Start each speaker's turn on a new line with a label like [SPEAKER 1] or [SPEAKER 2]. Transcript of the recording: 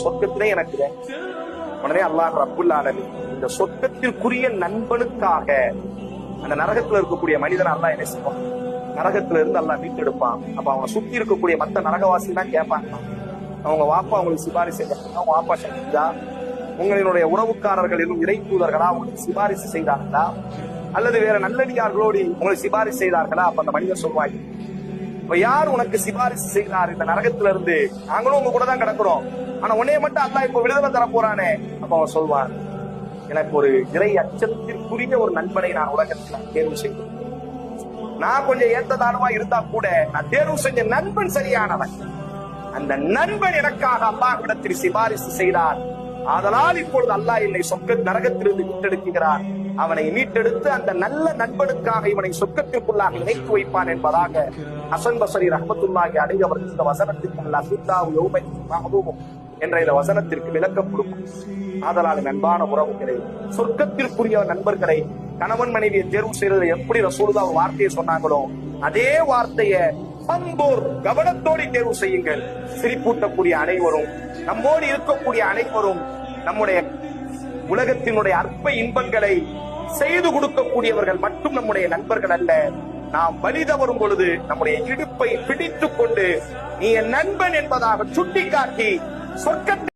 [SPEAKER 1] சொர்க்கத்திலே எனக்கு உடனே அல்லாஹ் ரப்புல் ஆலமீன் இந்த சொர்க்கத்திற்குரிய நண்பனுக்காக அந்த நரகத்துல இருக்கக்கூடிய மனிதன் அல்லாஹ் என்ன செய்வான், நரகத்துல இருந்து அல்லாஹ் மீட்டெடுப்பான். அப்ப அவங்க சுத்தி இருக்கக்கூடிய மத்த நரகவாசி தான் கேட்பாங்க, அவங்க வாப்பா அவங்களுக்கு சிபாரிசு செய்தாங்க, அவங்க வாப்பா செஞ்சா உங்களினுடைய உறவுக்காரர்கள் எதுவும் இறை தூதர்களா உங்களுக்கு சிபாரிசு செய்தார்களா அல்லது வேற நல்லடியார்களோடு உங்களுக்கு சிபாரிசு செய்தார்களா? அப்ப அந்த மனிதன் சொல்வாங்க, இப்ப யார் உனக்கு சிபாரிசு செய்தார் இந்த நரகத்துல இருந்து? நாங்களும் உங்க கூட தான் கிடக்குறோம், ஆனா உன்னைய மட்டும் அல்லாஹ் இப்ப விடுதலை தர போறானே. அப்ப அவன் சொல்வான், எனக்கு ஒரு இறை அச்சத்திற்குரிய ஒரு நண்பனை நான் உலகத்துல தேர்வு செய்தேன். நான் கொஞ்சம் ஏற்றதானமா இருந்தா கூட நான் தேர்வு செஞ்ச நண்பன் சரியானவன். அந்த நண்பன் எனக்காக அல்லாஹ்விடத்தில் சிபாரிசு செய்தார். அதனால் இப்பொழுது அல்லாஹ் என்னை சொர்க்க நரகத்திலிருந்து மீட்டெடுக்கிறான். அவனை மீட்டெடுத்து அந்த நல்ல நண்பனுக்காக இவனை சொர்க்கத்திற்குள்ளாக இணைத்து வைப்பான் என்பதாக ஹசன் பஸ்ரி ரஹ்மத்துல்லாஹி அலைஹி அவர்கள் இந்த வசனத்திற்கு அல்லாஹ் சுத்தாவு யௌமை மஹ்தூம் என்ற இந்த வசனத்திற்கு விளக்கம் கொடுக்கும். ஆதலால் அன்பான உறவுகளை, சொர்க்கத்திற்குரிய நண்பர்களை கணவன் மனைவியை தேர்வு செய்யறது எப்படி ரசூலுல்லாஹ் ஒரு வார்த்தையை சொன்னாங்களோ அதே வார்த்தையை கவனத்தோடு தேர்வு செய்யுங்கள். சிரிப்பூட்டக்கூடிய அனைவரும், நம்மோடு இருக்கக்கூடிய அனைவரும் நம்முடைய உலகத்தினுடைய அற்ப இன்பங்களை செய்து கொடுக்கக்கூடியவர்கள் மட்டும் நம்முடைய நண்பர்கள் அல்ல. நாம் வழி தவறும் பொழுது நம்முடைய இடுப்பை பிடித்துக் கொண்டு நீ என் நண்பன் என்பதாக சுட்டிக்காட்டி சொர்க்கத்தை